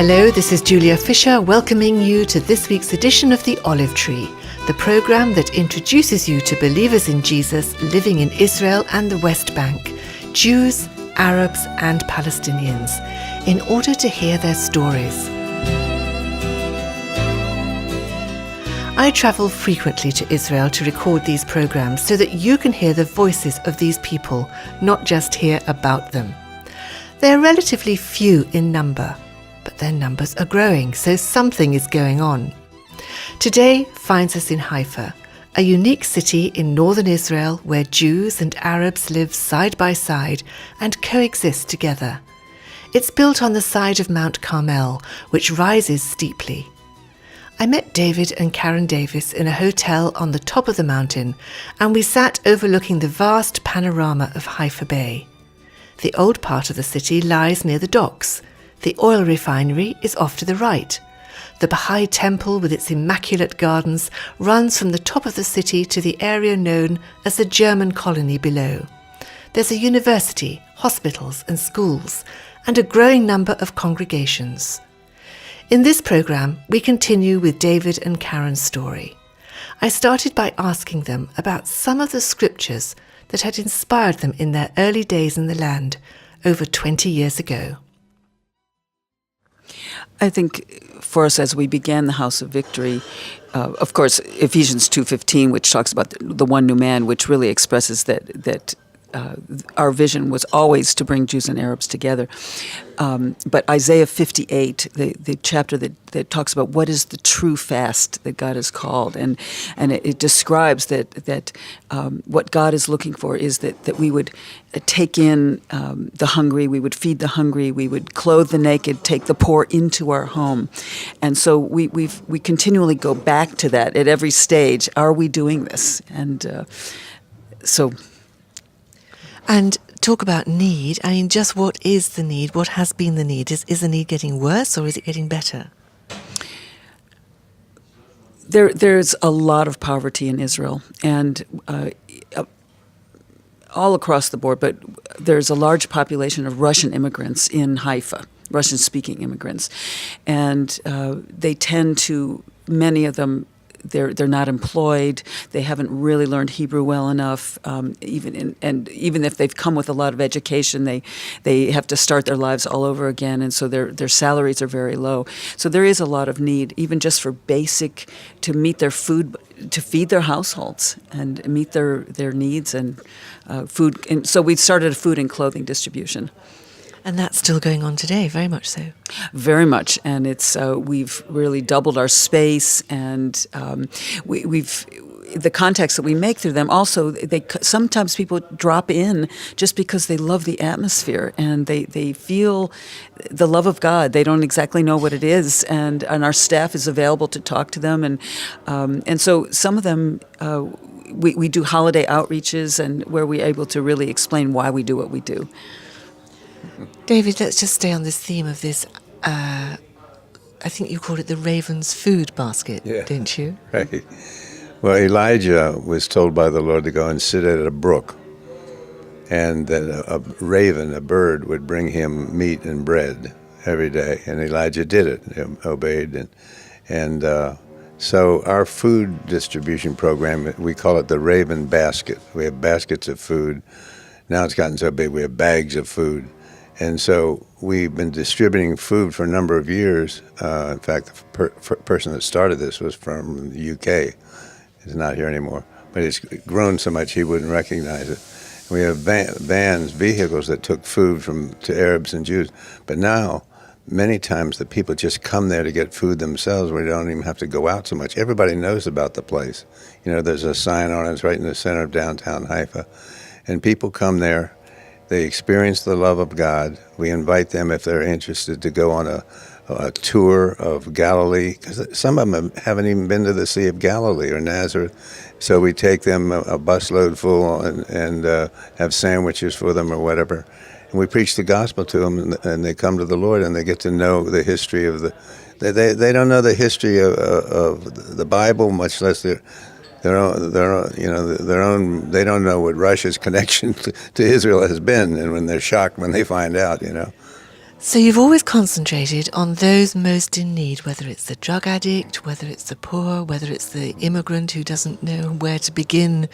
Hello, this is Julia Fisher welcoming you to this week's edition of The Olive Tree, the programme that introduces you to believers in Jesus living in Israel and the West Bank, Jews, Arabs and Palestinians, in order to hear their stories. I travel frequently to Israel to record these programmes so that you can hear the voices of these people, not just hear about them. They are relatively few in number, but their numbers are growing, so something is going on. Today finds us in Haifa, a unique city in northern Israel where Jews and Arabs live side by side and coexist together. It's built on the side of Mount Carmel, which rises steeply. I met David and Karen Davis in a hotel on the top of the mountain, and we sat overlooking the vast panorama of Haifa Bay. The old part of the city lies near the docks. The oil refinery is off to the right. The Bahai temple with its immaculate gardens runs from the top of the city to the area known as the German colony below. There's a university, hospitals and schools, and a growing number of congregations. In this programme, we continue with David and Karen's story. I started by asking them about some of the scriptures that had inspired them in their early days in the land over 20 years ago. I think for us, as we began the House of Victory, of course, Ephesians 2:15, which talks about the one new man, which really expresses that our vision was always to bring Jews and Arabs together. But Isaiah 58, the chapter that talks about what is the true fast that God has called, and it describes that what God is looking for is that we would take in the hungry, we would feed the hungry, we would clothe the naked, take the poor into our home. And so we continually go back to that at every stage. Are we doing this? And so... And talk about need. I mean, just what is the need? What has been the need? Is the need getting worse or is it getting better? There's a lot of poverty in Israel, and all across the board, but there's a large population of Russian immigrants in Haifa, Russian-speaking immigrants. And they tend to, many of them, they're not employed. They haven't really learned Hebrew well enough. Even if they've come with a lot of education, they have to start their lives all over again, and so their salaries are very low. So there is a lot of need, even just for basic, to meet their food, to feed their households and meet their needs and food. And so we started a food and clothing distribution. And that's still going on today, very much so. Very much, and it's we've really doubled our space, and we've the contacts that we make through them. Also, sometimes people drop in just because they love the atmosphere and they feel the love of God. They don't exactly know what it is, and our staff is available to talk to them, and so some of them. We do holiday outreaches, and where we're able to really explain why we do what we do. David, let's just stay on this theme of this, I think you called it the Raven's Food Basket, didn't you? Right. Well, Elijah was told by the Lord to go and sit at a brook, and that a raven, a bird, would bring him meat and bread every day. And Elijah did it, obeyed. And so our food distribution program, we call it the Raven Basket. We have baskets of food. Now it's gotten so big, we have bags of food. And so we've been distributing food for a number of years. In fact, the person that started this was from the UK. He's not here anymore. But it's grown so much he wouldn't recognize it. And we have vehicles that took food to Arabs and Jews. But now, many times the people just come there to get food themselves. We don't even have to go out so much. Everybody knows about the place. You know, there's a sign on it. It's right in the center of downtown Haifa. And people come there. They experience the love of God. We invite them, if they're interested, to go on a tour of Galilee, because some of them haven't even been to the Sea of Galilee or Nazareth. So we take them a busload full and have sandwiches for them or whatever. And we preach the gospel to them, and they come to the Lord, and they get to know the history of they don't know the history of the Bible, much less their own. They don't know what Russia's connection to Israel has been, and when they're shocked when they find out, So you've always concentrated on those most in need, whether it's the drug addict, whether it's the poor, whether it's the immigrant who doesn't know where to begin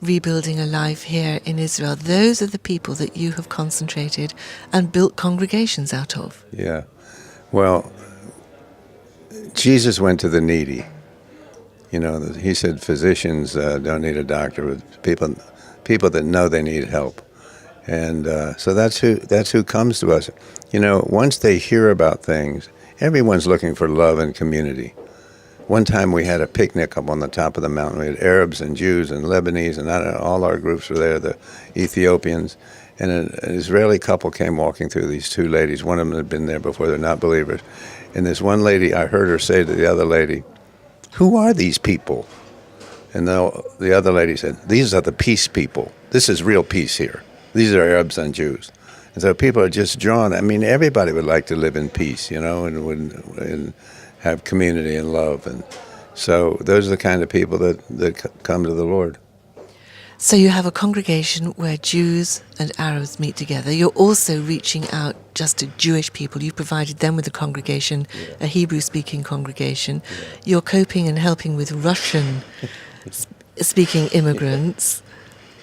rebuilding a life here in Israel. Those are the people that you have concentrated and built congregations out of. Yeah. Well, Jesus went to the needy. You know, he said physicians don't need a doctor, but people that know they need help. And so that's who comes to us. You know, once they hear about things, everyone's looking for love and community. One time we had a picnic up on the top of the mountain. We had Arabs and Jews and Lebanese, and all our groups were there, the Ethiopians. And an Israeli couple came walking through, these two ladies. One of them had been there before, they're not believers. And this one lady, I heard her say to the other lady, "Who are these people?" And the other lady said, "These are the peace people. This is real peace here. These are Arabs and Jews." And so people are just drawn. I mean, everybody would like to live in peace, you know, and have community and love. And so those are the kind of people that come to the Lord. So you have a congregation where Jews and Arabs meet together. You're also reaching out just to Jewish people. You've provided them with a congregation, a Hebrew-speaking congregation. You're coping and helping with Russian-speaking immigrants.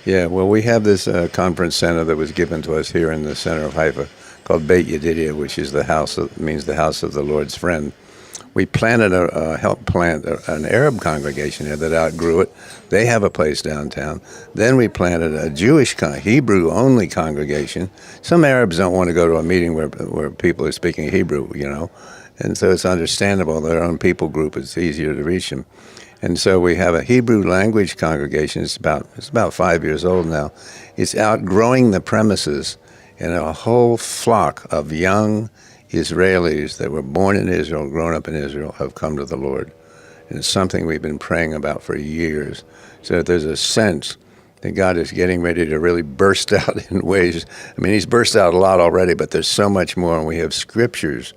Yeah, well, we have this conference center that was given to us here in the center of Haifa called Beit Yedidia, which is means the house of the Lord's friend. We planted helped plant an Arab congregation here that outgrew it. They have a place downtown. Then we planted a Jewish, Hebrew-only congregation. Some Arabs don't want to go to a meeting where people are speaking Hebrew, you know, and so it's understandable. Their own people group, it's easier to reach them. And so we have a Hebrew language congregation. It's about 5 years old now. It's outgrowing the premises, and a whole flock of young Israelis that were born in Israel, grown up in Israel, have come to the Lord. And it's something we've been praying about for years. So there's a sense that God is getting ready to really burst out in ways. I mean, he's burst out a lot already, but there's so much more. And we have scriptures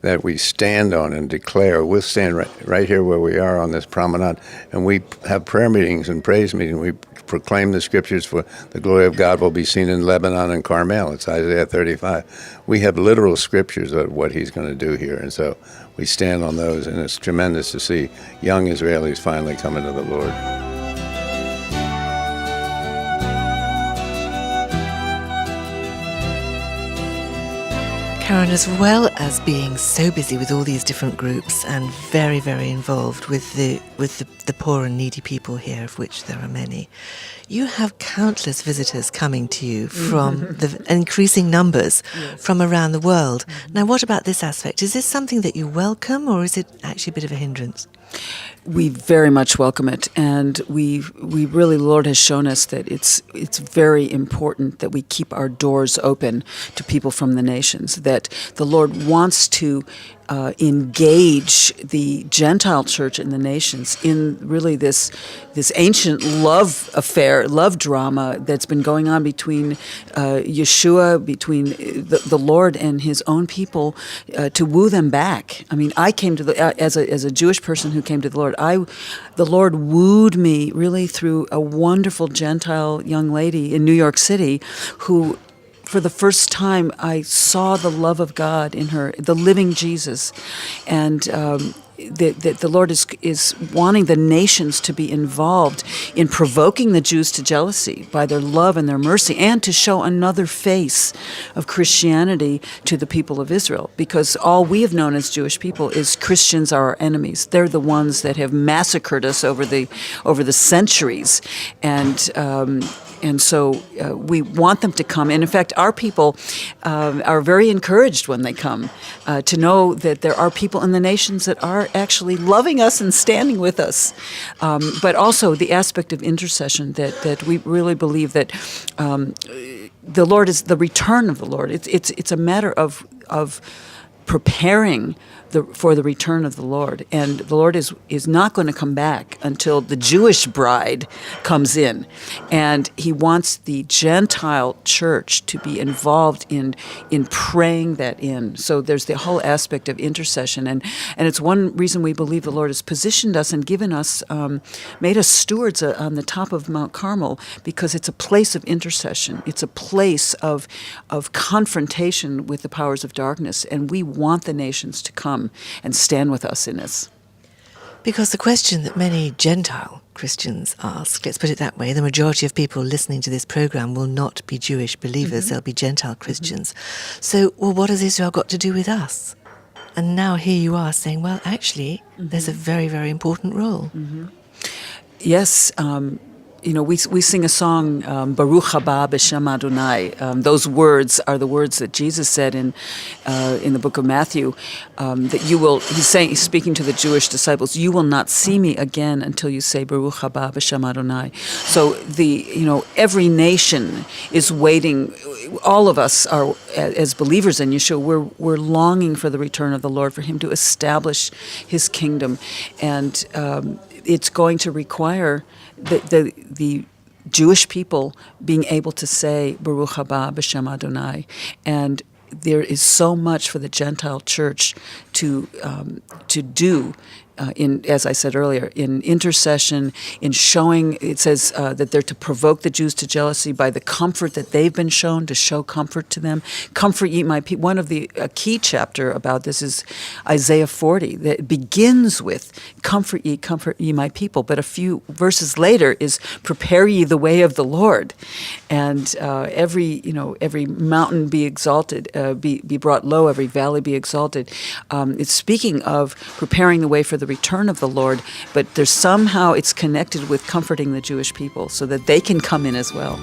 that we stand on and declare. We'll stand right here where we are on this promenade, and we have prayer meetings and praise meetings. We proclaim the scriptures for the glory of God will be seen in Lebanon and Carmel. It's Isaiah 35. We have literal scriptures of what he's going to do here, and so we stand on those, and it's tremendous to see young Israelis finally coming to the Lord. Karen, as well as being so busy with all these different groups and very, very involved with the poor and needy people here, of which there are many, you have countless visitors coming to you from the increasing numbers from around the world. Now, what about this aspect? Is this something that you welcome, or is it actually a bit of a hindrance? We very much welcome it, and we really, the Lord has shown us that it's very important that we keep our doors open to people from the nations, that the Lord wants to engage the Gentile church in the nations in really this ancient love affair, love drama that's been going on between Yeshua, between the Lord and his own people, to woo them back. I mean, I came to as a Jewish person who came to the Lord, the Lord wooed me really through a wonderful Gentile young lady in New York City who, for the first time, I saw the love of God in her, the living Jesus, and the Lord is wanting the nations to be involved in provoking the Jews to jealousy by their love and their mercy, and to show another face of Christianity to the people of Israel. Because all we have known as Jewish people is Christians are our enemies. They're the ones that have massacred us over the centuries, and so we want them to come. And in fact, our people are very encouraged when they come to know that there are people in the nations that are actually loving us and standing with us. But also the aspect of intercession that we really believe that the Lord is the return of the Lord. It's a matter of preparing for the return of the Lord. And the Lord is not going to come back until the Jewish bride comes in. And he wants the Gentile church to be involved in praying that in. So there's the whole aspect of intercession. And it's one reason we believe the Lord has positioned us and given us, made us stewards on the top of Mount Carmel, because it's a place of intercession. It's a place of confrontation with the powers of darkness. And we want the nations to come and stand with us in this. Because the question that many Gentile Christians ask, let's put it that way, the majority of people listening to this program will not be Jewish believers, they'll be Gentile Christians. So, well, what has Israel got to do with us? And now here you are saying, well, actually, there's a very, very important role. Yes, we sing a song, Baruch haba b'shem Adonai. Those words are the words that Jesus said in the book of Matthew, that you will, he's speaking to the Jewish disciples, you will not see me again until you say Baruch haba b'shem Adonai. So every nation is waiting. All of us are, as believers in Yeshua, we're longing for the return of the Lord, for him to establish his kingdom. And it's going to require the Jewish people being able to say Baruch haba b'shem Adonai, and there is so much for the Gentile church to do. As I said earlier, in intercession, in showing, it says that they're to provoke the Jews to jealousy by the comfort that they've been shown, to show comfort to them. Comfort ye my people. One of a key chapter about this is Isaiah 40, that begins with comfort ye my people. But a few verses later is prepare ye the way of the Lord. And every mountain be exalted, be brought low, every valley be exalted. It's speaking of preparing the way for the return of the Lord, but there's somehow it's connected with comforting the Jewish people so that they can come in as well.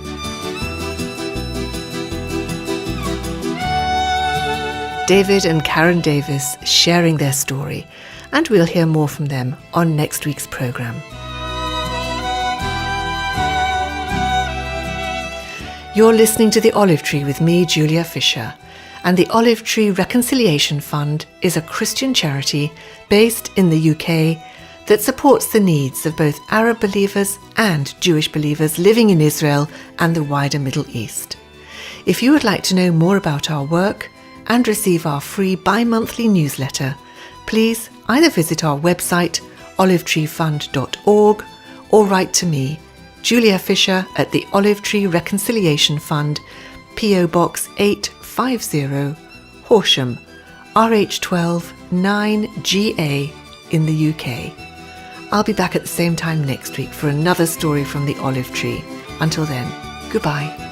David and Karen Davis sharing their story, and we'll hear more from them on next week's program. You're listening to The Olive Tree with me, Julia Fisher. And the Olive Tree Reconciliation Fund is a Christian charity based in the UK that supports the needs of both Arab believers and Jewish believers living in Israel and the wider Middle East. If you would like to know more about our work and receive our free bi-monthly newsletter, please either visit our website, olivetreefund.org, or write to me, Julia Fisher, at the Olive Tree Reconciliation Fund, P.O. Box 850, Horsham, RH12 9GA in the UK. I'll be back at the same time next week for another story from the Olive Tree. Until then, goodbye.